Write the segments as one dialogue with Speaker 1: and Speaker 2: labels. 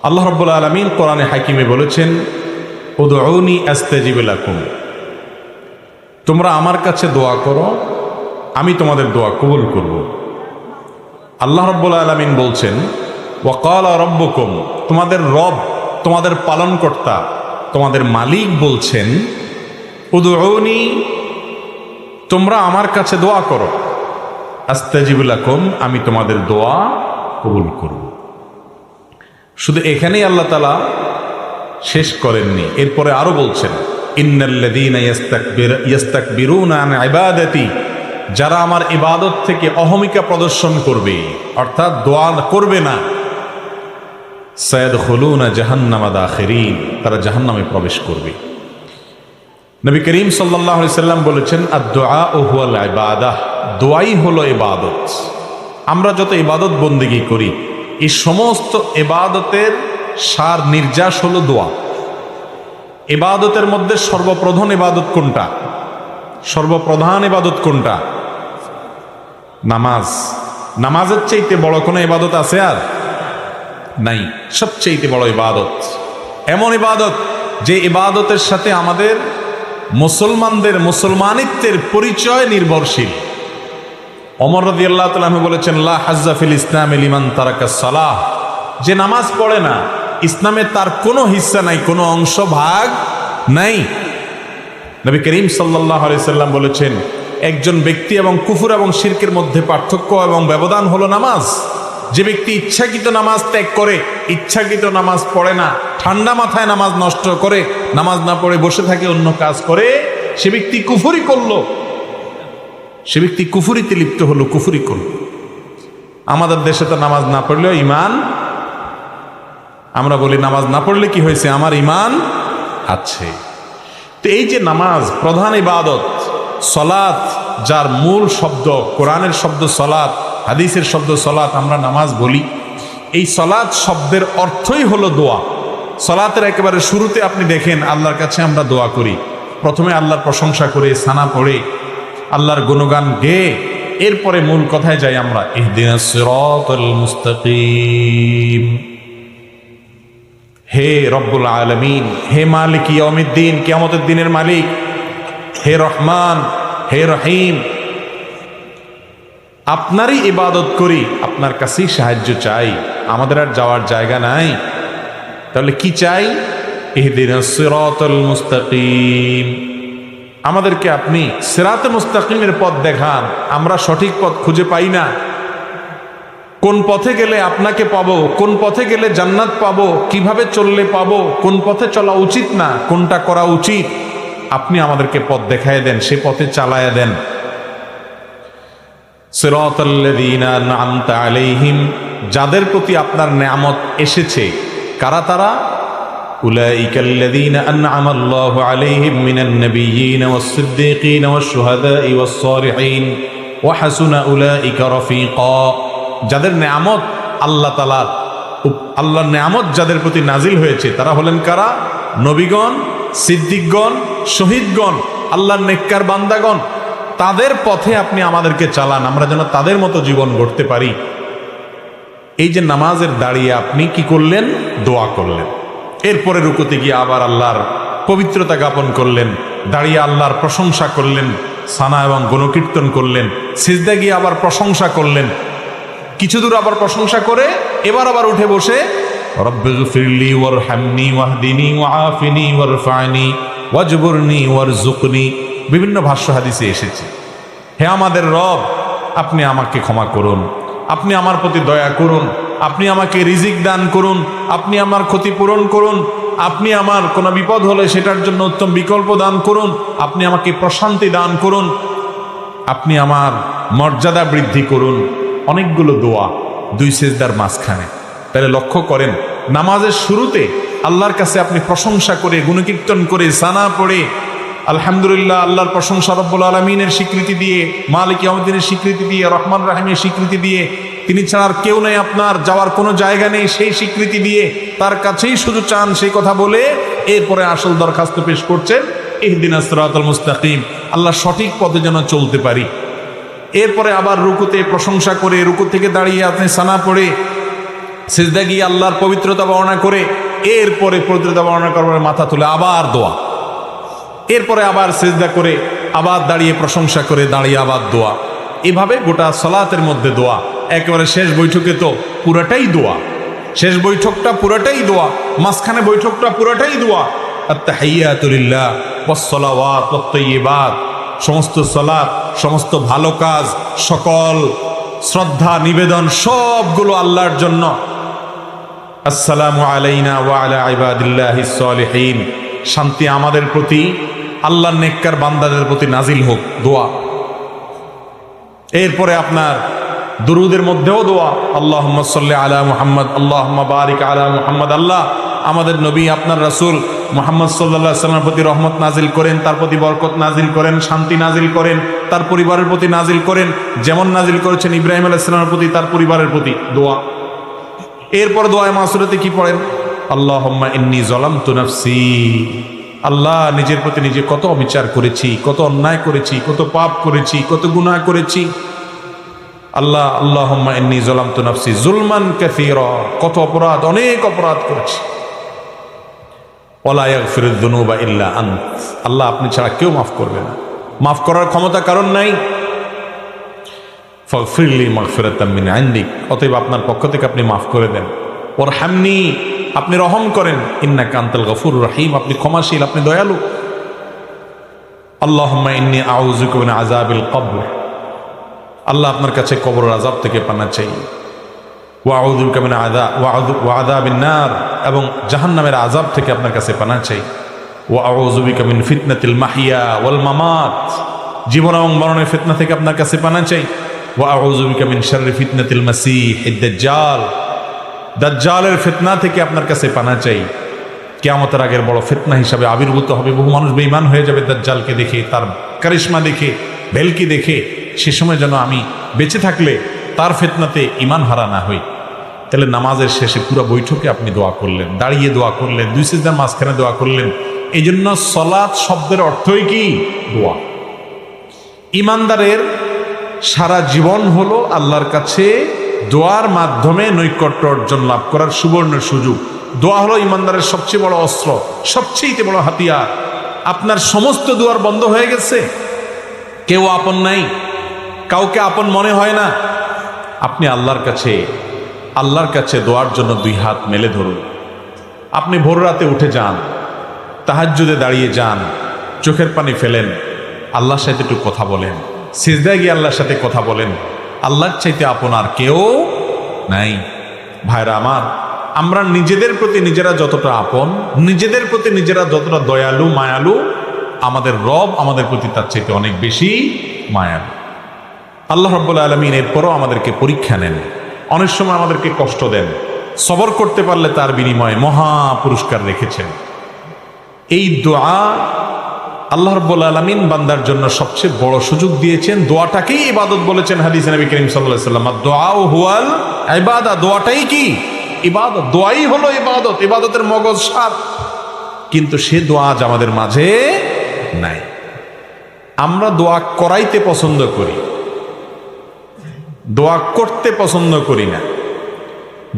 Speaker 1: আল্লাহ রাব্বুল আলামিন কোরআনে হাকিমে বলেছেন, উদউনি আস্তাজিব লাকুম, তোমরা আমার কাছে দোয়া করো, আমি তোমাদের দোয়া কবুল করব। আল্লাহ রাব্বুল আলামিন বলছেন, ওয়াকালা রাব্বুকুম, তোমাদের রব, তোমাদের পালনকর্তা, তোমাদের মালিক বলছেন, উদউনি, তোমরা আমার কাছে দোয়া করো, আস্তাজিব লাকুম, আমি তোমাদের দোয়া কবুল করব। শুধু এখানেই আল্লাহ তাআলা শেষ করেননি, এরপরে আরো বলছেন, ইন্নাল্লাযীনা ইস্তাকবিরুনা আন ইবাদাতি, যারা আমার ইবাদত থেকে অহমিকা প্রদর্শন করবে, অর্থাৎ দোয়া করবে না, সায়াদখুলুনা জাহান্নামা দাখিরিন, তারা জাহান্নামে প্রবেশ করবে। নবী করিম সাল্লাল্লাহু আলাইহি সাল্লাম বলেছেন, আদ-দুআউ হুয়াল ইবাদাহ, দোয়াই হলো ইবাদত। আমরা যত ইবাদত বন্দেগী করি, এই সমস্ত ইবাদতের সার নির্যাস হলো দোয়া। ইবাদতের মধ্যে সর্বপ্রধান ইবাদত কোনটা? সর্বপ্রধান ইবাদত কোনটা? নামাজ। নামাজের চাইতে বড় কোনো ইবাদত আছে আর নাই। সবচেয়ে বড় ইবাদত, এমন ইবাদত যে ইবাদতের সাথে আমাদের মুসলমানদের মুসলমানিত্বের পরিচয় নির্ভরশীল। ওমর রাদিয়াল্লাহু তাআলা আনহু বলেছেন, লা হাজ্জা ফিল ইসলামি লিমান তারাকাস সালাহ, যে নামাজ পড়ে না, ইসলামে তার কোনো হিস্সা নাই, কোনো অংশ ভাগ নাই। নবী করিম সাল্লাল্লাহু আলাইহি সাল্লাম বলেছেন, একজন ব্যক্তি এবং কুফর এবং শিরকের মধ্যে পার্থক্য এবং ব্যবধান হলো নামাজ। যে ব্যক্তি ইচ্ছাকৃত নামাজ ত্যাগ করে, ইচ্ছাকৃত নামাজ পড়ে না, ঠান্ডা মাথায় নামাজ নষ্ট করে, নামাজ না পড়ে বসে থাকে, অন্য কাজ করে, সে ব্যক্তি কুফরি করলো, সে ব্যক্তি কুফরিতে লিপ্ত হলো, কুফরি করলো। আমাদের দেশে তো নামাজ না পড়লেও ইমান, আমরা বলি নামাজ না পড়লে কি হয়েছে, আমার ইমান আছে। তো এই যে নামাজ প্রধান ইবাদত, সলাত যার মূল শব্দ, কোরআনের শব্দ সলাত, হাদিসের শব্দ সলাত, আমরা নামাজ বলি। এই সলাত শব্দের অর্থই হলো দোয়া। সলাতের একেবারে শুরুতে আপনি দেখেন আল্লাহর কাছে আমরা দোয়া করি, প্রথমে আল্লাহর প্রশংসা করে, সানা পড়ে, আল্লাহর গুণগান গেয়ে, এরপরে মূল কথায় যাই আমরা, ইহদিনাস সিরাতাল মুস্তাকিম। হে রব্বুল আলামিন, হে মালিক ইয়াউমিদ্দিন, কিয়ামতের দিনের মালিক, হে রহমান, হে রহিম, আপনারই ইবাদত করি, আপনার কাছেই সাহায্য চাই, আমাদের আর যাওয়ার জায়গা নাই। তাহলে কি চাই? ইহদিনাস সিরাতাল মুস্তাকিম, আমাদেরকে আপনি সিরাতে মুস্তাকিমের পথ দেখান। আমরা সঠিক পথ খুঁজে পাই না, কোন পথে গেলে আপনাকে পাবো, কোন পথে গেলে জান্নাত পাবো, কিভাবে চললে পাবো, কোন পথে চলা উচিত না, কোনটা করা উচিত, আপনি আমাদেরকে পথ দেখায় দেন, সে পথে চালায়া দেন। সিরাতাল্লাযীনা আন'আমতা আলাইহিম, যাদের প্রতি আপনার নেয়ামত এসেছে, কারা তারা? উলাইকাল্লাযীনা আন'আমাল্লাহু আলাইহিম মিনান নাবিয়্যিনা ওয়াস-সিদ্দীকিনা ওয়াশ-শুহাদাই ওয়াস-সালিহিন ওয়া হাসুনা উলাইকা রাফীকা, যাদের নেয়ামত আল্লাহ তাআলা, আল্লাহর নেয়ামত যাদের প্রতি নাজিল হয়েছে, তারা হলেন কারা? নবীগণ, সিদ্দিকগণ, শহীদগণ, আল্লাহর নেককার বান্দাগণ। তাদের পথে আপনি আমাদেরকে চালান, আমরা যেন তাদের মতো জীবন গড়তে পারি। এই যে নামাজের দাঁড়িয়ে আপনি কি করলেন? দোয়া করলেন। এরপরে রুকুতে গিয়ে আবার আল্লাহর পবিত্রতা জ্ঞাপন করলেন, দাঁড়িয়ে আল্লাহর প্রশংসা করলেন, সানা এবং গুণকীর্তন করলেন, সিজদা গিয়ে আবার প্রশংসা করলেন, কিছু দূর আবার প্রশংসা করে এবার আবার উঠে বসে রব্বিগফিরলি ওয়ারহামনি ওয়াহদিনি ওয়াআফিনি ওয়ারফা'নি ওয়াজবুরনি ওয়ারযুকনি, বিভিন্ন ভাষ্য হাদিসে এসেছে, হে আমাদের রব, আপনি আমাকে ক্ষমা করুন, আপনি আমার প্রতি দয়া করুন, আপনি আমাকে রিজিক দান করুন, আপনি আমার ক্ষতিপূরণ করুন, আপনি আমার কোনো বিপদ হলে সেটার জন্য উত্তম বিকল্প দান করুন, আপনি আমাকে প্রশান্তি দান করুন, আপনি আমার মর্যাদা বৃদ্ধি করুন। অনেকগুলো দোয়া দুই সেজদার মাঝখানে। তাহলে লক্ষ্য করেন, নামাজের শুরুতে আল্লাহর কাছে আপনি প্রশংসা করে, গুণকীর্তন করে, সানা পড়ে, আলহামদুলিল্লাহ, আল্লাহর প্রশংসা, রব্বুল আলামিনের স্বীকৃতি দিয়ে, মালিক ইয়াউমিদ্দিনের স্বীকৃতি দিয়ে, রহমান রাহিমের স্বীকৃতি দিয়ে, তিনি ছাড়া আর কেউ নেই, আপনার যাওয়ার কোনো জায়গা নেই, সেই স্বীকৃতি দিয়ে তার কাছেই শুধু চান, সেই কথা বলে এরপরে আসল দরখাস্ত পেশ করছেন, ইহদিনাস সিরাতাল মুস্তাকিম, আল্লাহ সঠিক পথে যেন চলতে পারি। এরপরে আবার রুকুতে প্রশংসা করে, রুকু থেকে দাঁড়িয়ে আপনি সানা পড়ে সিজদা গিয়ে আল্লাহর পবিত্রতা বর্ণনা করে এরপরে পবিত্রতা বর্ণনা করবার মাথা তুলে আবার দোয়া, এরপরে আবার সিজদা করে আবার দাঁড়িয়ে প্রশংসা করে দাঁড়িয়ে আবার দোয়া। এভাবে গোটা সালাতের মধ্যে দোয়া। একেবারে শেষ বৈঠকে তো পুরাটাই দোয়া, শেষ বৈঠকটা পুরাটাই দোয়া, মাঝখানে বৈঠকটা পুরাটাই দোয়া। আত-তাহিয়াতু লিল্লাহ ওয়াস-সালাওয়াত ওয়াত-তাইয়্যিবাত, সমস্ত সালাত, সমস্ত ভালো কাজ, সকল শ্রদ্ধা নিবেদন সবগুলো আল্লাহর জন্য। আসসালামু আলাইনা ওয়া আলা ইবাদিল্লাহিস সালিহিন, শান্তি আমাদের প্রতি, আল্লাহর নেককার বান্দাদের প্রতি নাজিল হোক, দোয়া। এরপরে আপনার দুরুদের মধ্যেও দোয়া, আল্লাহুম্মা সাল্লি আলা মুহাম্মদ, আল্লাহুম্মা বারিক আলা মুহাম্মদ। আল্লাহ আমাদের নবী আপনার রাসূল মুহাম্মদ সাল্লাল্লাহু আলাইহি ওয়াসাল্লামের প্রতি রহমত নাজিল করেন, তার প্রতি বরকত নাজিল করেন, শান্তি নাজিল করেন, তার পরিবারের প্রতি নাজিল করেন, যেমন নাজিল করেছেন ইব্রাহিম আলাইহিস সালামের প্রতি, তার পরিবারের প্রতি, দোয়া। এরপর দোয়ায়ে মাসুরাতে কি পড়েন? আল্লাহুম্মা ইন্নী যালামতু নাফসি, আল্লাহ নিজের প্রতি নিজে কত অবিচার করেছি, কত অন্যায় করেছি, কত পাপ করেছি, কত গুনাহ করেছি। আল্লাহ আল্লাহুম্মা ইন্নী যালামতু নাফসি যুলমান কাসীরা, কত অপরাধ, অনেক অপরাধ করেছি। ওয়ালা ইয়াগফিরুয যুনুবা ইল্লা আনত, আল্লাহ আপনি ছাড়া কেউ মাফ করবে না, মাফ করার ক্ষমতা কারণ নাই। ফাগফিরলি মাগফিরাতাম মিন ইনদিক, অতএব আপনার পক্ষ থেকে আপনি মাফ করে দেন। ওয়ারহামনি, আপনি রহম করেন। ইন্নাকা আনতাল গফুরুর রহিম, আপনি ক্ষমাশীল, আপনি দয়ালু। আল্লাহুম্মা ইন্নী আউযু বিকা মিন আযাবিল কবর, আল্লাহ আপনার কাছে কবরের আযাব থেকে পানা চাই। ওয়া আউযু বিকা মিন আযাবিন নার, এবং জাহান্নামের আযাব থেকে আপনার কাছে পানা চাই। ওয়া আউযু বিকা মিন ফিতনাতিল মাহইয়া ওয়াল মামাত, জীবন এবং মরণের ফিতনা থেকে আপনার কাছে পানা চাই। ওয়া আউযু বিকা মিন শাররি ফিতনাতিল মাসীহিদ দাজ্জাল, দাজ্জালের ফিতনা থেকে আপনার কাছে পানা চাই। কিয়ামতের আগের বড় ফিতনা হিসাবে আবির্ভূত হবে, বহু মানুষ বেঈমান হয়ে যাবে দাজ্জালকে দেখে, তার কারিশমা দেখে, ভেলকি দেখে। সে সময় যেন আমি বেঁচে থাকলে তার ফিতনাতে ঈমান হারা না হই। তাহলে নামাজের শেষে পুরো বৈঠকে আপনি দোয়া করলেন, দাঁড়িয়ে দোয়া করলেন, দুই সিজদার মাঝখানে দোয়া করলেন। এই জন্য সালাত শব্দের অর্থই কি? দোয়া। ঈমানদারের সারা জীবন হলো আল্লাহর কাছে দোয়ার মাধ্যমে নৈকট্য অর্জন লাভ করার সুবর্ণ সুযোগ। দোয়া হলো ঈমানদারের সবচেয়ে বড় অস্ত্র, সবচেয়ে বড় হাতিয়ার। আপনার সমস্ত দুয়ার বন্ধ হয়ে গেছে, কেউ আপন নাই, কাউকে আপন মনে হয় না, আপনি আল্লাহর কাছে দোয়ার জন্য দুই হাত মেলে ধরুন। আপনি ভোর রাতে উঠে যান, তাহাজ্জুদে দাঁড়িয়ে যান, চোখের পানি ফেলেন, আল্লাহর সাথে একটু কথা বলেন, সিজদায় গিয়ে আল্লাহর সাথে কথা বলেন। আল্লাহর চাইতে আপন আর কেউ নাই। ভাইরা আমার, আমরা নিজেদের প্রতি নিজেরা যতটা আপন, নিজেদের প্রতি নিজেরা যতটা দয়ালু মায়ালু, আমাদের রব আমাদের প্রতি তার চাইতে অনেক বেশি মায়ালু। আল্লাহ রাব্বুল আলামিন এরপরও আমাদেরকে পরীক্ষা নেন, অনেক সময় আমাদেরকে কষ্ট দেন। সবর করতে পারলে তার বিনিময়ে মহা পুরস্কার রেখেছেন। এই দোয়া আল্লাহ রাব্বুল আলামিন বান্দার জন্য সবচেয়ে বড় সুযোগ দিয়েছেন। দোয়াটাকেই ইবাদত বলেছেন হাদিসে নবী করিম সাল্লাল্লাহু আলাইহি ওয়াসাল্লাম, দুআউ হুয়াল ইবাদা, দোয়াটাই কি? ইবাদত। দোয়াই হলো ইবাদত, ইবাদতের মগজ সার। কিন্তু সে দোয়া আজ আমাদের মাঝে নাই। আমরা দোয়া করাইতে পছন্দ করি, দোয়া করতে পছন্দ করি না।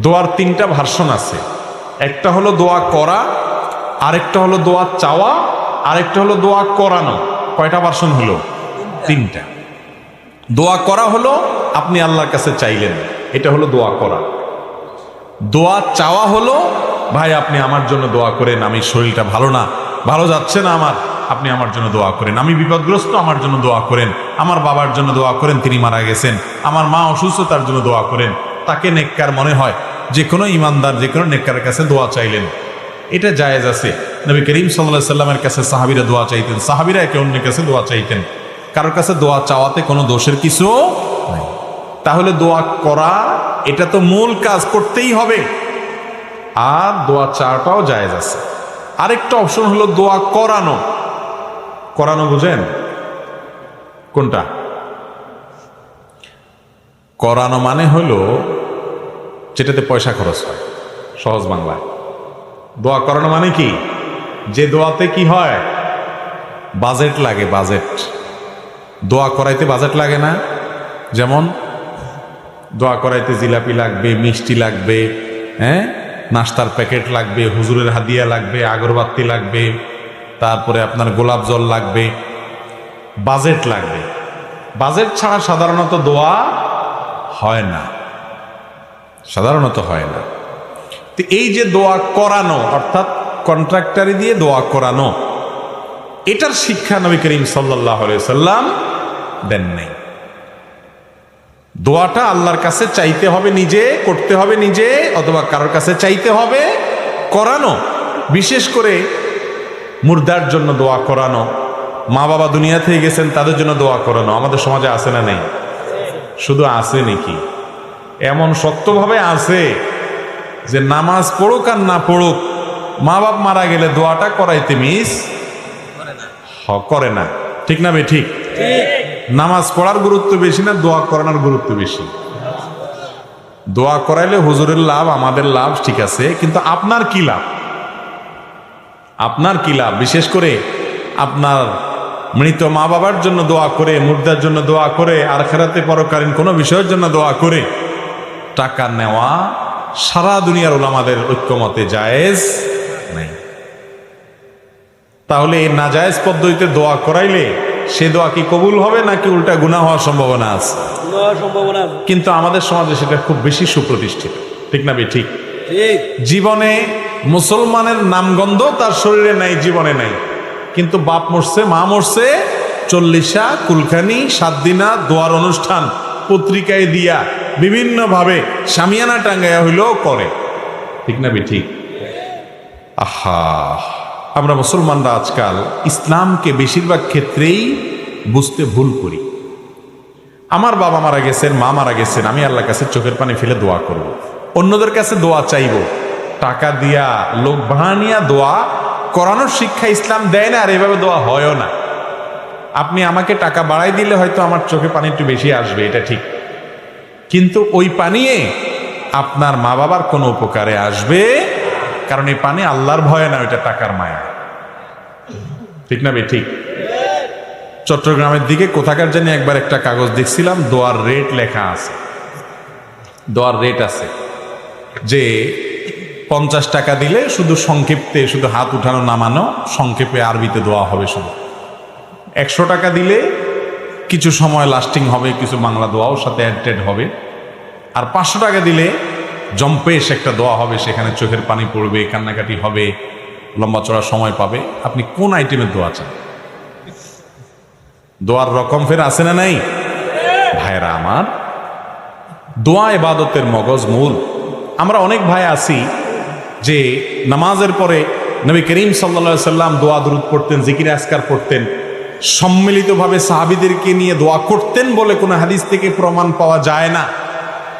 Speaker 1: দোয়ার তিনটা ভার্সন আছে, একটা হলো দোয়া করা, আরেকটা হলো দোয়া চাওয়া, আরেকটা হলো দোয়া করানো। কয়টা ভার্সন হলো? তিনটা। দোয়া করা হলো আপনি আল্লাহর কাছে চাইলেন, এটা হলো দোয়া করা। দোয়া চাওয়া হলো, ভাই আপনি আমার জন্য দোয়া করেন, আমি শরীরটা ভালো না, ভালো যাচ্ছে না আমার, আপনি আমার জন্য দোয়া করেন। আমি বিপদগ্রস্ত, আমার জন্য দোয়া করেন। আমার বাবার জন্য দোয়া করেন, তিনি মারা গেছেন। আমার মা অসুস্থ, তার জন্য দোয়া করেন। তাকে নেককার মনে হয়, যে কোনো ইমানদার যে কোনো নেককারের কাছে দোয়া চাইলেন, এটা জায়েজ আছে। নবী করিম সাল্লাল্লাহু আলাইহি সাল্লামের কাছে সাহাবীরা দোয়া চাইতেন, সাহাবীরা একে অন্যের কাছে দোয়া চাইতেন। কারোর কাছে দোয়া চাওয়াতে কোনো দোষের কিছু নাই। তাহলে দোয়া করা এটা তো মূল কাজ, করতেই হবে। আর দোয়া চাওয়াটাও জায়েজ আছে। আরেকটা অপশন হলো দোয়া করানো। করানো বুঝেন কোনটা? করানো মানে হলো যেটাতে পয়সা খরচ হয়, সহজ বাংলায়। দোয়া করানো মানে কি? যে দোয়াতে কি হয়? বাজেট লাগে, বাজেট। দোয়া করাইতে বাজেট লাগে না? যেমন দোয়া করাইতে জিলাপি লাগবে, মিষ্টি লাগবে, হ্যাঁ, নাস্তার প্যাকেট লাগবে, হুজুরের হাদিয়া লাগবে, আগরবাতি লাগবে, তারপরে আপনার গোলাপ জল লাগবে, বাজেট লাগবে। বাজেট ছাড়া সাধারণত দোয়া হয় না, সাধারণত হয় না। তো এই যে দোয়া করানো, অর্থাৎ কন্ট্রাক্টারি দিয়ে দোয়া করানো, এটার শিক্ষা নবী করিম সাল্লাল্লাহু আলাইহি সাল্লাম দেন নাই। দোয়াটা আল্লাহর কাছে চাইতে হবে নিজে, করতে হবে নিজে, অথবা কারোর কাছে চাইতে হবে, করানো। বিশেষ করে মুর্দার জন্য দোয়া করানো, মা বাবা দুনিয়া থেকে গেছেন তাদের জন্য দোয়া করানো আমাদের সমাজে আছে না নেই? শুধু আছে নাকি? এমন শক্তভাবে আছে যে নামাজ পড়ুক আর না পড়ুক, মা বাপ মারা গেলে দোয়াটা করাইতে মিস করে না। ঠিক না বে ঠিক? নামাজ পড়ার গুরুত্ব বেশি না দোয়া করানোর গুরুত্ব বেশি? দোয়া করাইলে হুজুরের লাভ, আমাদের লাভ, ঠিক আছে, কিন্তু আপনার কি লাভ? আপনার কি লাভ? বিশেষ করে আপনার মৃত মা বাবার জন্য দোয়া করে, মুর্দার জন্য দোয়া করে, আর আখিরাতে পরকালীন কোনো বিষয়ের জন্য দোয়া করে টাকা নেওয়া সারা দুনিয়ার উলামাদের ঐক্যমতে জায়েজ নাই। তাহলে এই নাজায়েজ পদ্ধতিতে দোয়া করাইলে সে দোয়া কি কবুল হবে নাকি উল্টা গুনাহ হওয়ার সম্ভাবনা আছে? কিন্তু আমাদের সমাজে সেটা খুব বেশি সুপ্রতিষ্ঠিত। ঠিক না বে ঠিক? জীবনে মুসলমানের নামগন্ধ তার শরীরে নাই, জীবনে নাই, কিন্তু বাপ মরছে, মা মরছে, 40 কুলখানি 7 দিনা দোয়ার অনুষ্ঠান পত্রিকায় দিয়া বিভিন্নভাবে শামিয়ানা টাঙ্গাইয়া হইলেও করে। ঠিক না বে ঠিক? আহা, আমরা মুসলমানরা আজকাল ইসলামকে বেশিরভাগ ক্ষেত্রেই বুঝতে ভুল করি। আমার বাবা মারা গেছেন, মা মারা গেছেন, আমি আল্লাহর কাছে চোখের পানি ফেলে দোয়া করব। অন্যদের কাছে দোয়া চাইব, টাকা দিয়া, লোক ভাড়া নিয়া দোয়া করানোর শিক্ষা ইসলাম দেয় না, আর এভাবে দোয়া হয়ও না। আপনি আমাকে টাকা বাড়াই দিলে হয়তো আমার চোখে পানি একটু বেশি আসবে, এটা ঠিক, কিন্তু ওই পানিয়ে আপনার মা বাবার কোনো উপকারে আসবে, কারণ এই পানি আল্লাহর ভয়ে না, ওইটা টাকার মায়া। ঠিক না বে ঠিক? চট্টগ্রামের দিকে কোথাকার জানি একবার একটা কাগজ দেখছিলাম, দোয়ার রেট লেখা আছে, দোয়ার রেট আছে যে 50 টাকা দিলে শুধু সংক্ষেপে, শুধু হাত উঠানো নামানো, সংক্ষেপে আরবিতে দোয়া হবে শুধু। 100 টাকা দিলে কিছু সময় লাস্টিং হবে, কিছু বাংলা দোয়াও সাথে অ্যাড হবে। আর 500 টাকা দিলে জম্পেশ একটা দোয়া হবে, সেখানে চোখের পানি পড়বে, কান্নাকাটি হবে, লম্বা চড়া সময় পাবে। আপনি কোন আইটেমের দোয়া চান? দোয়ার রকম ফের আছে না নাই? ভাইরা আমার, দোয়া ইবাদতের মগজ মূল। আমরা অনেক ভাই আছি যে নামাজের পরে নবী করিম সাল্লাল্লাহু আলাইহি সাল্লাম দোয়া দুরূদ পড়তেন, জিকির আজকার পড়তেন, সম্মিলিতভাবে সাহাবীদেরকে নিয়ে দোয়া করতেন বলে কোনো হাদিস থেকে প্রমাণ পাওয়া যায় না।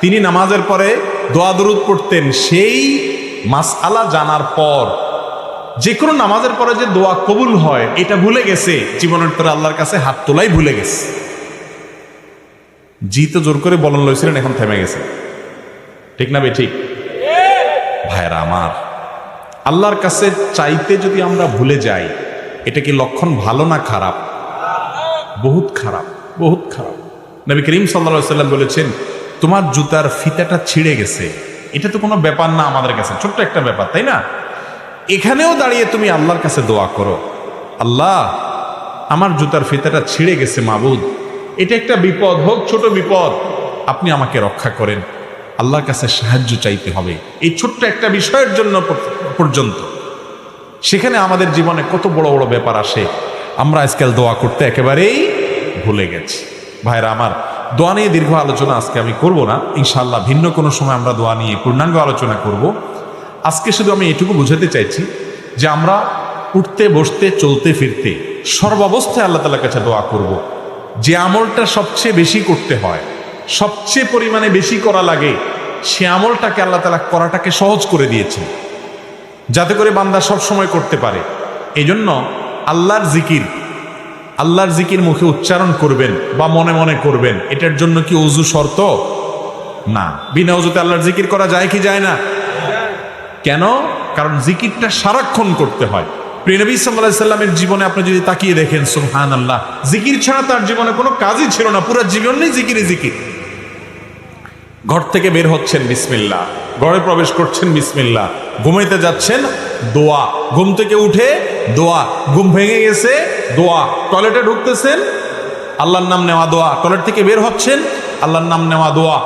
Speaker 1: তিনি নামাজের পরে দোয়া দুরূদ পড়তেন। সেই মাসআলা জানার পর যে কোনো নামাজের পরে যে দোয়া কবুল হয় এটা ভুলে গেছে, জীবনের তোর আল্লাহর কাছে হাত তোলাই ভুলে গেছে। জি তো জোর করে বলন লইছিলেন, এখন থেমে গেছে। ঠিক না বে ঠিক? ভাইরা আমার, আল্লাহর কাছে চাইতে যদি আমরা ভুলে যাই, এটা কি লক্ষণ ভালো না খারাপ? বহুত খারাপ, বহুত খারাপ। নবী করিম সাল্লাল্লাহু আলাইহি ওয়াসাল্লাম বলেছেন, তোমার জুতার ফিতাটা ছিঁড়ে গেছে, এটা তো কোনো ব্যাপার না আমাদের কাছে, ছোট্ট একটা ব্যাপার, তাই না? এখানেও দাঁড়িয়ে তুমি আল্লাহর কাছে দোয়া করো, আল্লাহ আমার জুতার ফিতাটা ছিঁড়ে গেছে মাবুদ, এটা একটা বিপদ, হোক ছোট বিপদ, আপনি আমাকে রক্ষা করেন। আল্লাহর কাছে সাহায্য চাইতে হবে এই ছোট্ট একটা বিষয়ের জন্য পর্যন্ত। সেখানে আমাদের জীবনে কত বড় বড় ব্যাপার আসে, আমরা আজকাল দোয়া করতে একেবারেই ভুলে গেছি। ভাইরা আমার, দোয়া নিয়ে দীর্ঘ আলোচনা আজকে আমি করব না, ইনশাআল্লাহ ভিন্ন কোনো সময় আমরা দোয়া নিয়ে পূর্ণাঙ্গ আলোচনা করব। আজকে শুধু আমি এটুকু বুঝাতে চাইছি যে আমরা উঠতে বসতে চলতে ফিরতে সর্বাবস্থায় আল্লাহ তাআলার কাছে দোয়া করব। যে আমলটা সবচেয়ে বেশি করতে হয়, সবচেয়ে পরিমাণে বেশি করা লাগে, সে আমলটাকে আল্লাহ তাআলা করাটাকে সহজ করে দিয়েছেন, যাতে করে বান্দা সব সময় করতে পারে। এই জন্য আল্লাহর জিকির মুখে উচ্চারণ করবেন বা মনে মনে করবেন, এটার জন্য কি ওযু শর্ত? না। বিনা ওযুতে আল্লাহর জিকির করা যায় কি যায় না? কেন? কারণ জিকিরটা সারাক্ষণ করতে হয়। প্রিয় নবী সাল্লাল্লাহু আলাইহি সাল্লামের জীবনে আপনি যদি তাকিয়ে দেখেন, সুবহানাল্লাহ, জিকির ছাড়া তার জীবনে কোনো কাজই ছিল না, পুরো জীবনেই জিকিরে জিকির। ঘর থেকে বের হচ্ছেন বিসমিল্লাহ, ঘরে প্রবেশ করছেন বিসমিল্লাহ, ঘুমাইতে যাচ্ছেন দোয়া, ঘুম থেকে উঠে দোয়া, ঘুম ভেঙে গেছে দোয়া, টয়লেটে ঢুকতেছেন আল্লাহর নাম নেওয়া দোয়া, টয়লেট থেকে বের হচ্ছেন আল্লাহর নাম নেওয়া দোয়া,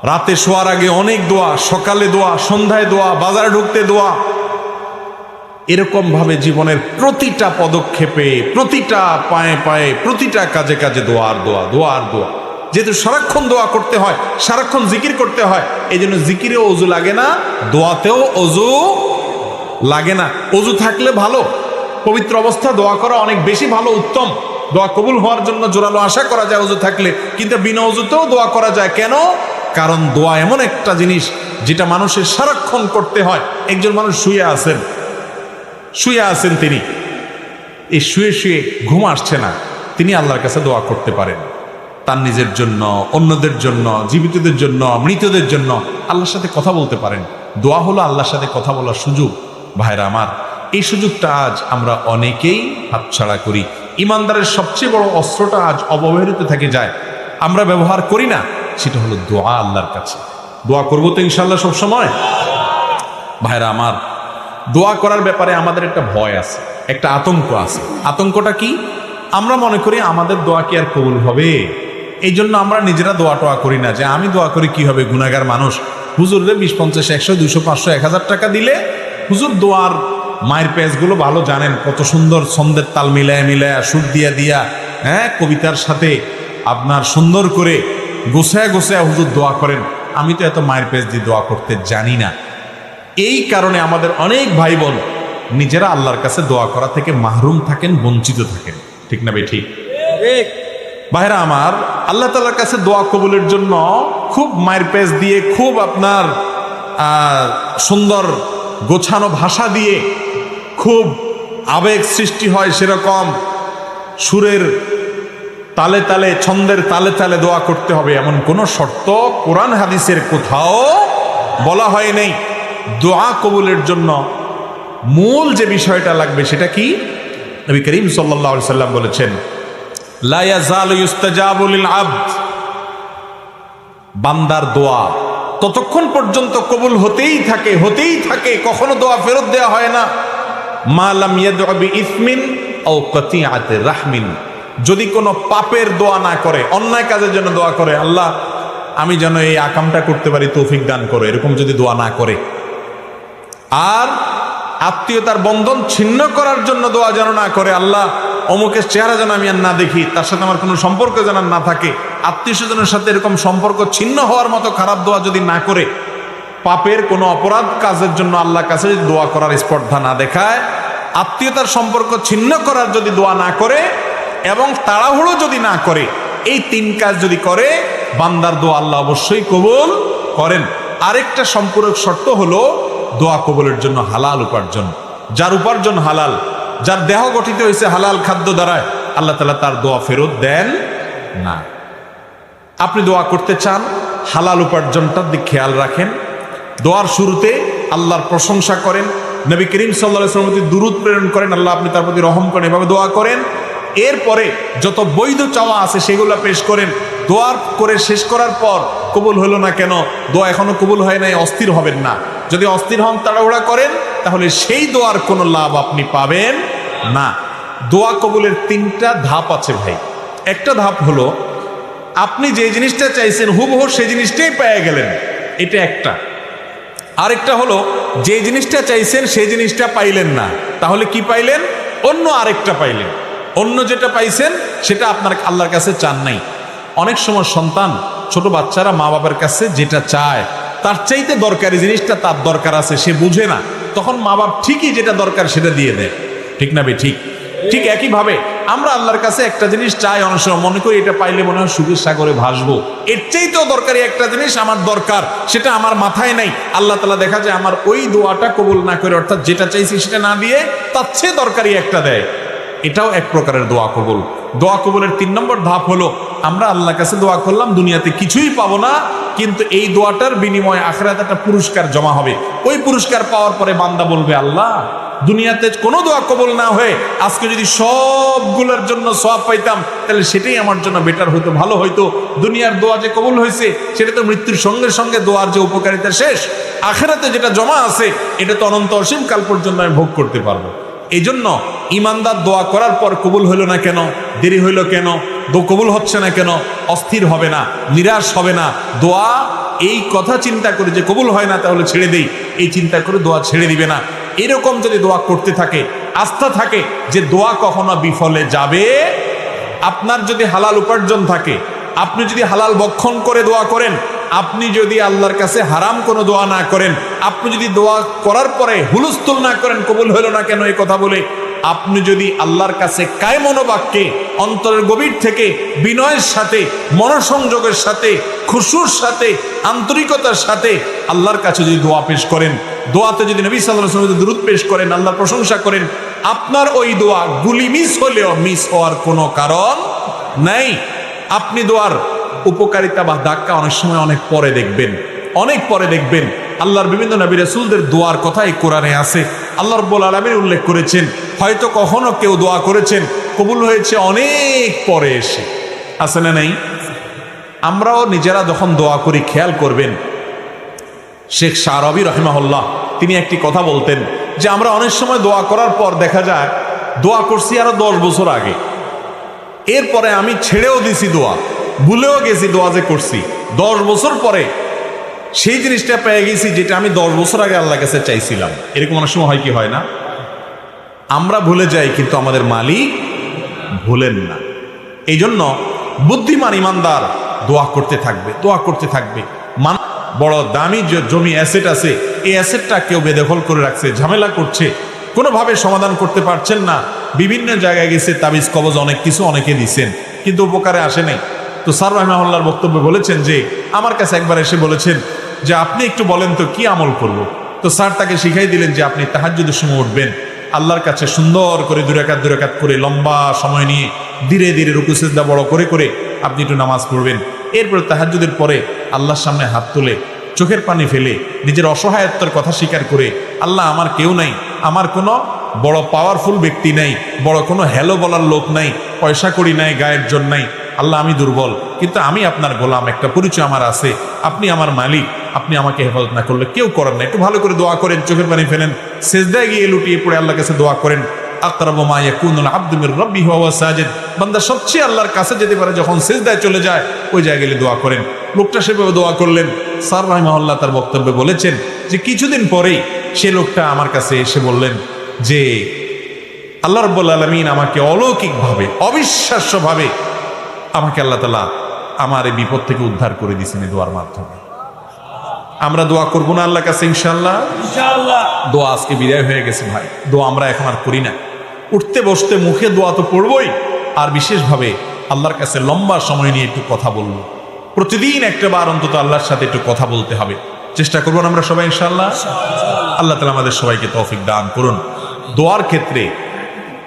Speaker 1: রাতে শোয়ার আগে অনেক দোয়া, সকালে দোয়া, সন্ধ্যায় দোয়া, বাজারে ঢুকতে দোয়া। এরকম ভাবে জীবনের প্রতিটা পদক্ষেপে, প্রতিটা পায়ে পায়ে, প্রতিটা কাজে কাজে দোয়া আর দোয়া, দোয়া আর দোয়া। যেহেতু সারাক্ষণ দোয়া করতে হয়, সারাক্ষণ জিকির করতে হয়, এই জন্য জিকিরেও অজু লাগে না, দোয়াতেও অজু লাগে না। অজু থাকলে ভালো, পবিত্র অবস্থা দোয়া করা অনেক বেশি ভালো, উত্তম। দোয়া কবুল হওয়ার জন্য জোরালো আশা করা যায় অজু থাকলে, কিন্তু বিনা অজুতেও দোয়া করা যায়। কেন? কারণ দোয়া এমন একটা জিনিস যেটা মানুষের সারাক্ষণ করতে হয়। একজন মানুষ শুয়ে আছেন, তিনি এই শুয়ে শুয়ে ঘুম আসছে না, তিনি আল্লাহর কাছে দোয়া করতে পারেন, তার নিজের জন্য, অন্যদের জন্য, জীবিতদের জন্য, মৃতদের জন্য আল্লাহর সাথে কথা বলতে পারেন। দোয়া হলো আল্লাহর সাথে কথা বলার সুযোগ। ভাইরা আমার, এই সুযোগটা আজ আমরা অনেকেই হাতছাড়া করি। ইমানদারের সবচেয়ে বড় অস্ত্রটা আজ অবহেলিত থেকে যায়, আমরা ব্যবহার করি না, সেটা হলো দোয়া। আল্লাহর কাছে দোয়া করবো তো ইনশাল্লাহ সব সময়। ভাইরা আমার, দোয়া করার ব্যাপারে আমাদের একটা ভয় আছে, একটা আতঙ্ক আছে। আতঙ্কটা কি? আমরা মনে করি আমাদের দোয়া কি আর কবুল হবে, এই জন্য আমরা নিজেরা দোয়া টোয়া করি না, যে আমি দোয়া করি কি হবে, গুনাহগার মানুষ। হুজুররে 20, 50, 100, 200, 500, 1000 টাকা দিলে হুজুর দোয়ার মায়ের পেজগুলো ভালো জানেন, কত সুন্দর ছন্দের তাল মিলায়া মিলায়া, সুর দিয়া হ্যাঁ, কবিতার সাথে আপনার সুন্দর করে গোছায়া হুজুর দোয়া করেন। আমি তো এত মায়ের পেজ দিয়ে দোয়া করতে জানি না। এই কারণে আমাদের অনেক ভাই বোন নিজেরা আল্লাহর কাছে দোয়া করা থেকে মাহরুম থাকেন, বঞ্চিত থাকেন। ঠিক না বে ঠিক? ভাইরা আমার, আল্লাহ তাআলার কাছে দোয়া কবুলের জন্য খুব মায়ের পেজ দিয়ে, খুব আপনার সুন্দর গোছানো ভাষা দিয়ে, খুব আবেগ সৃষ্টি হয় সেরকম সুরের তালে তালে, ছন্দের তালে তালে দোয়া করতে হবে, এমন কোন শর্ত কোরআন হাদিসের কোথাও বলা হয় নাই। দোয়া কবুলের জন্য মূল যে বিষয়টা লাগবে সেটা কি? নবী করিম সাল্লাল্লাহু আলাইহি সাল্লাম বলেছেন, লা ইয়াজালু ইস্তাজাবু লিল আবদ, বান্দার দোয়া ততক্ষণ পর্যন্ত কবুল হতেই থাকে, কখনো দোয়া ফেরত দেওয়া হয় না। মা লাম ইয়াদউ বিইসমিন আও কাতিআতি রাহমিন, যদি কোনো পাপের দোয়া না করে, অন্যায় কাজের জন্য দোয়া করে, আল্লাহ আমি যেন এই আকামটা করতে পারি, তৌফিক দান করো, এরকম যদি দোয়া না করে, আর আত্মীয়তার বন্ধন ছিন্ন করার জন্য দোয়া যেন না করে, আল্লাহ অমুকের চেহারা যেন আমি আর না দেখি, তার সাথে আমার কোনো সম্পর্ক যেন না থাকে, আত্মীয় স্বজনের সাথে এরকম সম্পর্ক ছিন্ন হওয়ার মতো খারাপ দোয়া যদি না করে, পাপের কোনো অপরাধ কাজের জন্য আল্লাহর কাছে যদি দোয়া করার স্পর্ধা না দেখায়, আত্মীয়তার সম্পর্ক ছিন্ন করার যদি দোয়া না করে, এবং তাড়াহুড়ো যদি না করে, এই 3 কাজ যদি করে, বান্দার দোয়া আল্লাহ অবশ্যই কবুল করেন। আরেকটা সম্পূরক শর্ত হলো দোয়া কবুলের জন্য হালাল উপার্জন। যার উপার্জন হালাল, যার দেহ গঠিত হয়েছে হালাল খাদ্য দ্বারায়, আল্লাহ তাআলা তার দোয়া ফেরত দেন না। আপনি দোয়া করতে চান, হালাল উপার্জনটার দিকে খেয়াল রাখেন। দোয়ার শুরুতে আল্লাহর প্রশংসা করেন, নবী করিম সাল্লাল্লাহু আলাইহি ওয়াসাল্লামের প্রতি দুরূদ প্রেরণ করেন, আল্লাহ আপনি তার প্রতি রহম করেন, এভাবে দোয়া করেন। এরপরে যত বৈধ চাওয়া আছে সেগুলো পেশ করেন। দোয়ার করে শেষ করার পর কবুল হলো না কেন, দোয়া এখনো কবুল হয় নাই, অস্থির হবেন না। যদি অস্থির হন, তাড়াহুড়া করেন, তাহলে সেই দোয়ার কোনো লাভ আপনি পাবেন না। দোয়া কবুলের 3টা ধাপ আছে ভাই। একটা ধাপ হলো আপনি যে জিনিসটা চাইছেন হুবহু সেই জিনিসটাই পেয়ে গেলেন, এটা একটা। আরেকটা হলো যে জিনিসটা চাইছেন সেই জিনিসটা পাইলেন না, তাহলে কি পাইলেন? অন্য আরেকটা পাইলেন। অন্য যেটা পাইছেন সেটা আপনার আল্লাহর কাছে চান নাই। অনেক সময় সন্তান, ছোট বাচ্চারা মা বাবার কাছে যেটা চায় তার চাইতে দরকারি জিনিসটা তার দরকার আছে, সে বুঝে না, তখন মা বাপ ঠিকই যেটা দরকার সেটা দিয়ে দেয়। ঠিক না বে ঠিক? ঠিক একইভাবে আমরা আল্লাহর কাছে একটা জিনিস চাই, অনেক সময় মনে করি এটা পাইলে মনে হয় সুখের সাগরে ভাসবো, এর চাইতেও দরকারি একটা জিনিস আমার দরকার, সেটা আমার মাথায় নাই। আল্লাহ তাআলা দেখা যায় আমার ওই দোয়াটা কবুল না করে, অর্থাৎ যেটা চাইছি সেটা না দিয়ে তার চেয়ে দরকারি একটা দেয়। এটাও এক প্রকারের দোয়া কবুল। দোয়া কবুলের 3 নম্বর ধাপ হলো আমরা আল্লাহর কাছে দোয়া করলাম, দুনিয়াতে কিছুই পাবো না, কিন্তু এই দোয়াটার বিনিময়ে আখিরাতে একটা পুরস্কার জমা হবে। ওই পুরস্কার পাওয়ার পরে বান্দা বলবে, আল্লাহ দুনিয়াতে কোনো দোয়া কবুল না হয়ে আজকে যদি সবগুলোর জন্য সওয়াব পাইতাম তাহলে সেটাই আমার জন্য বেটার হতো, ভালো হইতো। দুনিয়ার দোয়া যে কবুল হয়েছে সেটা তো মৃত্যুর সঙ্গে সঙ্গে দোয়ার যে উপকারিতা শেষ, আখিরাতে যেটা জমা আছে এটা তো অনন্ত অসীম কাল পর্যন্ত আমি ভোগ করতে পারবো। এই জন্য ইমানদার দোয়া করার পর কবুল হইল না কেন, দেরি হইল কেন, কবুল হচ্ছে না কেন, অস্থির হবে না, নিরাশ হবে না। দোয়া এই কথা চিন্তা করে যে কবুল হয় না তাহলে ছেড়ে দেই, এই চিন্তা করে দোয়া ছেড়ে দিবে না। এরকম যদি দোয়া করতে থাকে, আস্থা থাকে যে দোয়া কখনো বিফলে যাবে। আপনার যদি হালাল উপার্জন থাকে, আপনি যদি হালাল ভক্ষণ করে দোয়া করেন, আপনি যদি আল্লাহর কাছে হারাম কোনো দোয়া না করেন, আপনি যদি দোয়া করার পরে হুলস্থুল না করেন কবুল হলো না কেন এই কথা বলে, আপনি যদি আল্লাহর কাছে কায় মনোবাক্যে অন্তরের গভীর থেকে বিনয়ের সাথে, মনোসংযোগের সাথে, খুশুর সাথে, আন্তরিকতার সাথে আল্লাহর কাছে যদি দোয়া পেশ করেন, দোয়াতে যদি নবী সাল্লাল্লাহু আলাইহি ওয়াসাল্লাম দুরূদ পেশ করেন, আল্লাহর প্রশংসা করেন, আপনার ওই দোয়া গুলি মিস হলেও মিস হওয়ার কোনো কারণ নাই। আপনি দোয়ার উপকারিতা বা ধাক্কা অনেক সময় অনেক পরে দেখবেন, অনেক পরে দেখবেন। আল্লাহর বিভিন্ন নবী রাসূলদের দোয়ার কথা এই কোরআনে আছে। আল্লাহ রাব্বুল আলামিন উল্লেখ করেছেন, হয়তো কখনো কেউ দোয়া করেছেন কবুল হয়েছে অনেক পরে এসে, আছে না নাই? আমরাও নিজেরা যখন দোয়া করি খেয়াল করবেন, শেখ শাহরবি রাহিমাহুল্লাহ তিনি একটি কথা বলতেন যে আমরা অনেক সময় দোয়া করার পর দেখা যায় দোয়া করছি আরো 10 বছর আগে, এরপরে আমি ছেড়েও দিছি দোয়া, ভুলেও গেছি দোয়া যে করছি, 10 বছর পরে সেই জিনিসটা পেয়ে গেছি যেটা আমি 10 বছর আগে আল্লাহর কাছে চাইছিলাম। এরকম অনেক সময় হয় কি হয় না? আমরা ভুলে যাই কিন্তু আমাদের মালিক ভুলেন না। এই জন্য বুদ্ধিমান ইমানদার দোয়া করতে থাকবে, দোয়া করতে থাকবে। বড় দামি জমি অ্যাসেট আছে, এই অ্যাসেটটা কেউ বেদখল করে রাখছে, ঝামেলা করছে, কোনোভাবে সমাধান করতে পারছেন না, বিভিন্ন জায়গায় গেছে, তাবিজ কবজ অনেক কিছু অনেকে দিচ্ছেন কিন্তু উপকারে আসে নাই। তো স্যার রাহিমাহুল্লাহর বক্তব্যে বলেছেন যে আমার কাছে একবার এসে বলেছেন যে আপনি একটু বলেন তো কি আমল করব। তো স্যার তাকে শিখাই দিলেন যে আপনি তাহাজ্জুদের সময় উঠবেন, আল্লাহর কাছে সুন্দর করে 2 রাকাত করে লম্বা সময় নিয়ে ধীরে ধীরে রুকু সিজদা বড় করে করে আপনি একটু নামাজ পড়বেন। এরপর তাহাজ্জুদের পরে আল্লাহর সামনে হাত তুলে চোখের পানি ফেলে নিজের অসহায়ত্বের কথা স্বীকার করে, আল্লাহ আমার কেউ নাই, আমার কোনো বড় পাওয়ারফুল ব্যক্তি নাই, বড় কোনো হ্যালো বলার লোক নাই, পয়সা করি নাই, গায়ের জন্য নাই, আল্লাহ আমি দুর্বল, কিন্তু আমি আপনার গোলাম, একটা পরিচয় আমার আছে, আপনি আমার মালিক, আপনি আমাকে হেফাজত না করলে কেউ করেন না। একটু ভালো করে দোয়া করেন, চোখের পানি ফেলেন, সিজদায় গিয়ে লুটিয়ে পড়ে আল্লাহর কাছে দোয়া করেন। আকরাবু মা ইয়াকুনুল আবদু মির রাব্বিহি ওয়া হুয়া সাজিদ, বান্দা সবচেয়ে আল্লাহর কাছে যেতে পারে যখন সিজদায় চলে যায়, ওই জায়গায় গেলে দোয়া করেন। লোকটা সেভাবে দোয়া করলেন। স্যার রাহিমাহুল্লাহ তার বক্তব্যে বলেছেন যে কিছুদিন পরেই সে লোকটা আমার কাছে এসে বললেন যে আল্লাহ রাব্বুল আলামিন আমাকে অলৌকিকভাবে, অবিশ্বাস্যভাবে আমাকে আল্লাহ তাআলা আমার এই বিপদ থেকে উদ্ধার করে দিয়েছেন এই দোয়ার মাধ্যমে। আমরা দোয়া করবো না আল্লাহর কাছে ইনশাআল্লাহ? ইনশাআল্লাহ। দোয়া আজকে বিদায় হয়ে গেছে ভাই, দোয়া আমরা এখন আর করি না। উঠতে বসতে মুখে দোয়া তো পড়বই, আর বিশেষভাবে আল্লাহর কাছে লম্বা সময় নিয়ে একটু কথা বলবো। প্রতিদিন একটা বার অন্তত আল্লাহর সাথে একটু কথা বলতে হবে, চেষ্টা করবো না আমরা সবাই ইনশাআল্লাহ? আল্লাহ তাআলা আমাদের সবাইকে তৌফিক দান করুন। দোয়ার ক্ষেত্রে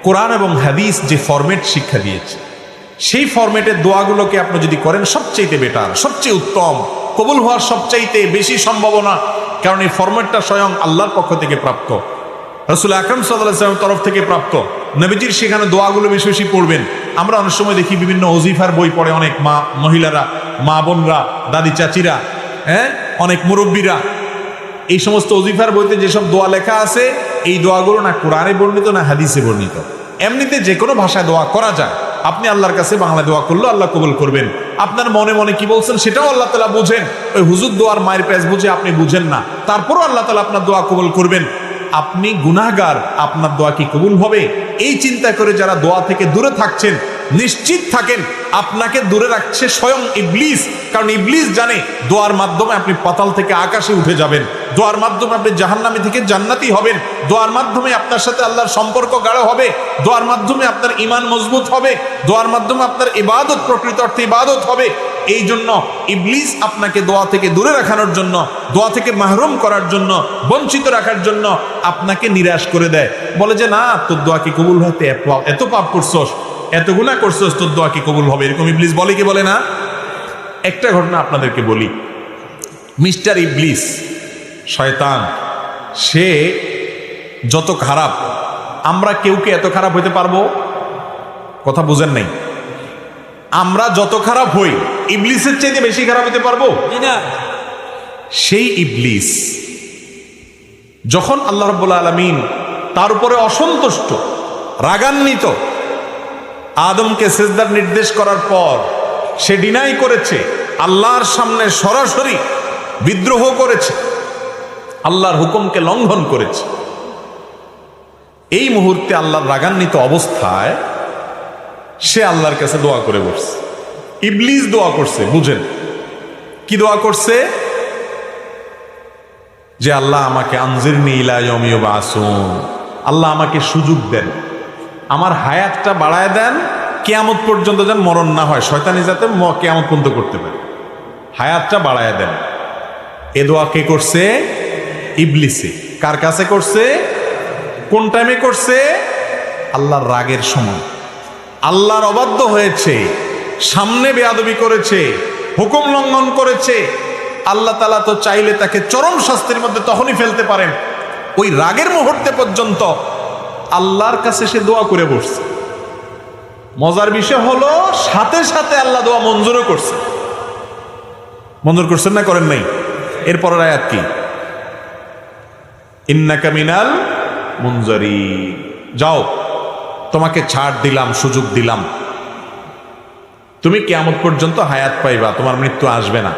Speaker 1: কোরআন এবং হাদিস যে ফরম্যাট শিক্ষা দিয়েছে, সেই ফরম্যাটের দোয়াগুলোকে আপনি যদি করেন সবচেয়ে বেটার, সবচেয়ে উত্তম, কবুল হওয়ার সবচাইতে বেশি সম্ভাবনা, কারণ এই ফরম্যাটটা স্বয়ং আল্লাহর পক্ষ থেকে প্রাপ্ত, রাসূল আকরাম সাল্লাল্লাহু আলাইহি ওয়াসাল্লামের তরফ থেকে প্রাপ্ত। নবীজির সেখানে দোয়াগুলো বেশি বেশি পড়বেন। আমরা অনেক সময় দেখি বিভিন্ন ওজিফার বই পড়ে অনেক মহিলারা, মা বোনরা, দাদি চাচিরা, অনেক মুরব্বীরা, এই সমস্ত ওজিফার বইতে যেসব দোয়া লেখা আছে এই দোয়াগুলো না কোরআনে বর্ণিত না হাদিসে বর্ণিত। এমনিতে যে কোনো ভাষায় দোয়া করা যায়। আপনি আল্লাহর কাছে বাংলা দোয়া করলেও আল্লাহ কবুল করবেন। আপনার মনে মনে কি বলছেন সেটাও আল্লাহ তাআলা বুঝেন। ওই হুজুর দোয়ার মায়ের পেজ বুঝে আপনি বুঝেন না, তারপরও আল্লাহ তাআলা আপনার দোয়া কবুল করবেন। আপনি গুনাহগার, আপনার দোয়া কি কবুল হবে? এই চিন্তা করে যারা দোয়া থেকে দূরে থাকছেন, নিশ্চিত থাকেন আপনাকে দূরে রাখছে স্বয়ং ইবলিস। কারণ ইবলিস জানে দোয়ার মাধ্যমে আপনি পাতাল থেকে আকাশে উঠে যাবেন, দোয়ার মাধ্যমে আপনি জাহান্নামী থেকে জান্নাতি হবেন, দোয়ার মাধ্যমে আপনার সাথে আল্লাহর সম্পর্ক গাঢ় হবে, দোয়ার মাধ্যমে আপনার ঈমান মজবুত হবে, দোয়ার মাধ্যমে আপনার ইবাদত প্রকৃত অর্থে ইবাদত হবে। এই জন্য ইবলিস আপনাকে দোয়া থেকে দূরে রাখানোর জন্য, দোয়া থেকে মাহরুম করার জন্য, বঞ্চিত রাখার জন্য আপনাকে নিরাশ করে দেয়। বলে যে না, তোর দোয়া কি কবুল হতে এত পাপ করছস, এত গুনাহ করছস, তোর দোয়া কি কবুল হবে? এরকম ইবলিস বলে কি বলে না? একটা ঘটনা আপনাদেরকে বলি। মিস্টার ইবলিস, শয়তান, সে যত খারাপ, আমরা কেউ কি এত খারাপ হইতে পারবো? কথা বুঝেন নাই? আমরা যত খারাপ হই, ইবলিসের চাইতে বেশি খারাপ হতে পারবো? সেই ইবলিস যখন আল্লাহ রাব্বুল আলামিন তার উপরে অসন্তুষ্ট, রাগান্বিত, আদমকে সিজদার নির্দেশ করার পর সে ডিনাই করেছে, আল্লাহর সামনে সরাসরি বিদ্রোহ করেছে, আল্লাহর হুকুমকে লঙ্ঘন করেছে। এই মুহূর্তে আল্লাহর রাগান্বিত অবস্থায় সে আল্লাহর কাছে দোয়া করে বসছে। ইবলিস দোয়া করছে, বুঝেন কি দোয়া করছে? যে আল্লাহ আমাকে আনজিরনি ইলা ইয়াউমি ইউবআসুন, আল্লাহ আমাকে সুযোগ দেন, আমার হায়াতটা বাড়ায় দেন, কিয়ামত পর্যন্ত যেন মরণ না হয়, শয়তানি যাতে কিয়ামত পর্যন্ত করতে পারে, হায়াতটা বাড়ায় দেন। এ দোয়া কে করছে? ইবলিসে। কার কাছে করছে? কোন টাইমে করছে? আল্লাহর রাগের সময়। আল্লাহর অবাধ্য হয়েছে, সামনে বেয়াদবি করেছে, হুকুম লঙ্ঘন করেছে। আল্লাহ তাআলা তো চাইলে তাকে চরম শাস্তির মধ্যে তখনই ফেলতে পারেন। ওই রাগের মুহূর্তে পর্যন্ত আল্লাহর কাছে সে দোয়া করে বসছে। মজার বিষয় হলো, সাথে সাথে আল্লাহ দোয়া মঞ্জুরও করছে। মঞ্জুর করছেন না করেন নাই? এরপরের আয়াত কি? ইন্নাকা মিনাল মুনজারিন, যাও তোমাকে ছাড় দিলাম, সুযোগ দিলাম, তুমি কিয়ামত পর্যন্ত হায়াত পাইবা, তোমার মৃত্যু আসবে না।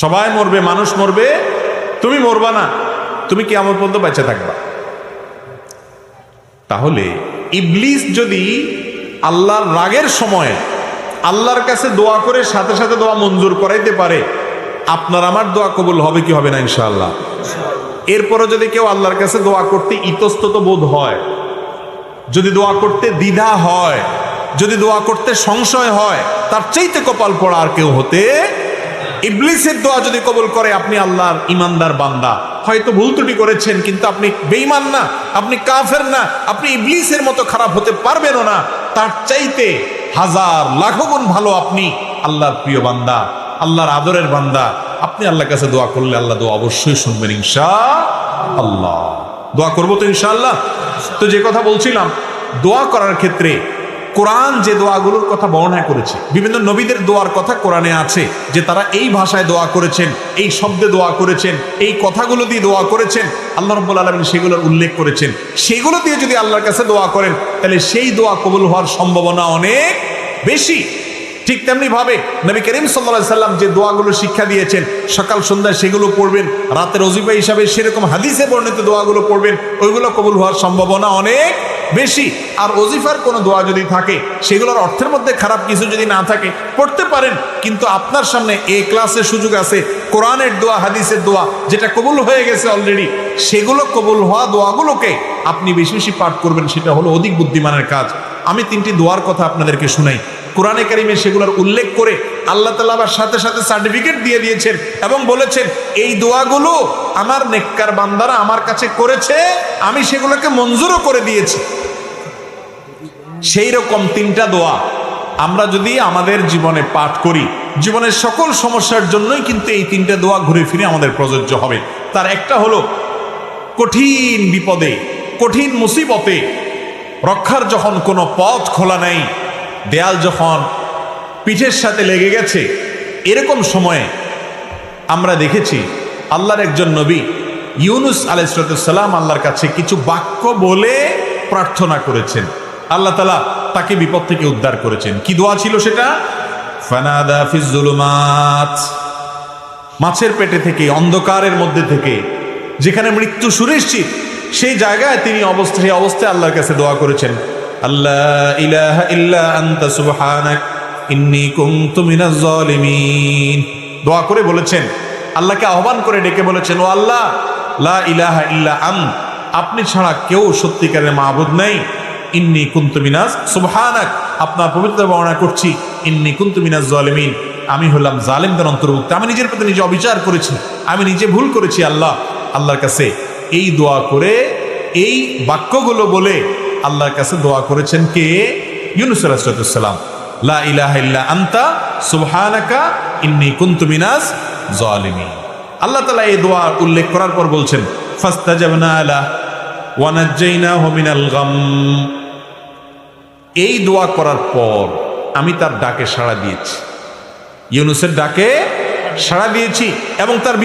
Speaker 1: সবাই মরবে, মানুষ মরবে, তুমি মরবা না, তুমি কিয়ামত পর্যন্ত বেঁচে থাকবা। তাহলে ইবলিস যদি আল্লাহর রাগের সময় আল্লাহর কাছে দোয়া করে সাথে সাথে দোয়া মঞ্জুর করাইতে পারে, আপনার আমার দোয়া কবুল হবে কি হবে না? ইনশাআল্লাহ। এরপরে যদি কেউ আল্লাহর কাছে দোয়া করতে ইতস্তত বোধ হয়, যদি দোয়া করতে দ্বিধা হয়, যদি দোয়া করতে সংশয় হয়, তার চাইতে কপাল পড়া আর কেউ হতে। ইবলিসের দোয়া যদি কবুল করে, আপনি আল্লাহর ইমানদার বান্দা, হয়তো ভুল ত্রুটি করেছেন, কিন্তু আপনি বেঈমান না, আপনি কাফের না, আপনি ইবলিসের মতো খারাপ হতে পারবেনও না। তার চাইতে হাজার লাখো গুণ ভালো আপনি আল্লাহর প্রিয় বান্দা, আল্লাহর আদরের বান্দা। আপনি আল্লাহর কাছে দোয়া করলে আল্লাহ দোয়া অবশ্যই শুনবেন ইনশাআল্লাহ। দোয়া করবো তো ইনশাআল্লাহ। তো যে কথা বলছিলাম, দোয়া করার ক্ষেত্রে কোরআন যে দোয়াগুলোর কথা বর্ণনা করেছে, বিভিন্ন নবীদের দোয়ার কথা কোরআনে আছে, যে তারা এই ভাষায় দোয়া করেছেন, এই শব্দে দোয়া করেছেন, এই কথাগুলো দিয়ে দোয়া করেছেন, আল্লাহ রাব্বুল আলামিন সেগুলোর উল্লেখ করেছেন। সেগুলো দিয়ে যদি আল্লাহর কাছে দোয়া করেন, তাহলে সেই দোয়া কবুল হওয়ার সম্ভাবনা অনেক বেশি। ঠিক তেমনি ভাবে নবী করিম সাল্লাল্লাহু আলাইহি সাল্লাম যে দোয়াগুলো শিক্ষা দিয়েছেন, সকাল সন্ধ্যায় সেগুলো পড়বেন, রাতের ওজিফা হিসাবে সেরকম হাদিসে বর্ণিত দোয়াগুলো পড়বেন, ওইগুলো কবুল হওয়ার সম্ভাবনা অনেক বেশি। আর ওজিফার কোনো দোয়া যদি থাকে, সেগুলোর অর্থের মধ্যে খারাপ কিছু যদি না থাকে, পড়তে পারেন, কিন্তু আপনার সামনে এ ক্লাসের সুযোগ আছে, কোরআনের দোয়া, হাদিসের দোয়া যেটা কবুল হয়ে গেছে অলরেডি, সেগুলো কবুল হওয়া দোয়াগুলোকে আপনি বেশি বেশি পাঠ করবেন, সেটা হলো অধিক বুদ্ধিমানের কাজ। আমি তিনটি দোয়ার কথা আপনাদেরকে শুনাই। কোরআনে কারিমে সেগুলোর উল্লেখ করে আল্লাহ তাআলা আবার সাথে সাথে সার্টিফিকেট দিয়ে দিয়েছেন এবং বলেছেন, এই দোয়াগুলো আমার নেককার বান্দারা আমার কাছে করেছে, আমি সেগুলোকে মঞ্জুরও করে দিয়েছি। সেই রকম তিনটা দোয়া আমরা যদি আমাদের জীবনে পাঠ করি, জীবনের সকল সমস্যার জন্যই কিন্তু এই তিনটা দোয়া ঘুরে ফিরে আমাদের প্রযোজ্য হবে। তার একটা হলো, কঠিন বিপদে, কঠিন মুসিবতে রক্ষার যখন কোনো পথ খোলা নেই, দেয়াল যখন পিঠের সাথে লেগে গেছে, এরকম সময়ে আমরা দেখেছি আল্লাহর একজন নবী ইউনুস আলাইহিস সালাম আল্লাহর কাছে কিছু বাক্য বলে প্রার্থনা করেছেন। আল্লাহ তাআলা তাকে বিপদ থেকে উদ্ধার করেছেন। কি দোয়া ছিল সেটা? ফানাদা ফিজ যুলুমাত, মাছের পেটে থেকে, অন্ধকারের মধ্যে থেকে, যেখানে মৃত্যু সুনিশ্চিত, সেই জায়গায় তিনি অবস্থায় আল্লাহর কাছে দোয়া করেছেন, আল্লাহ ইলাহা ইল্লা আনতা সুবহানাক ইন্নী কুনতু মিনাজ জালিমিন। দোয়া করে বলেছেন, আল্লাহকে আহ্বান করে ডেকে বলেছেন, ও আল্লাহ, লা ইলাহা ইল্লা আন্ত, আপনি ছাড়া কেউ সত্যিকারের মাবুদ নেই, ইন্নী কুনতু মিনাজ সুবহানাক, আপনার পবিত্র বর্ণনা করছি, ইন্নী কুনতু মিনাজ জালিমিন, আমি হলাম জালিমদের অন্তর্ভুক্ত, আমি নিজের প্রতি নিজে অবিচার করেছি, আমি নিজে ভুল করেছি। আল্লাহর কাছে এই দোয়া করে, এই বাক্যগুলো বলে আল্লাহর কাছে দোয়া করেছেন কে? ইউনূস আলাইহিস সালাম, লা ইলাহা ইল্লা আনতা সুবহানাকা ইন্নী কুনতু মিনাজ জালিমিন। আল্লাহ তাআলা এই দোয়া উল্লেখ করার পর বলছেন ফাস্তাজাবনা লাহু ওয়া নাজ্জাইনাহু মিনাল গাম। এই দোয়া করার পর আমি তার ডাকে সাড়া দিয়েছি, ইউনূসের ডাকে সাড়া দিয়েছি এবং তার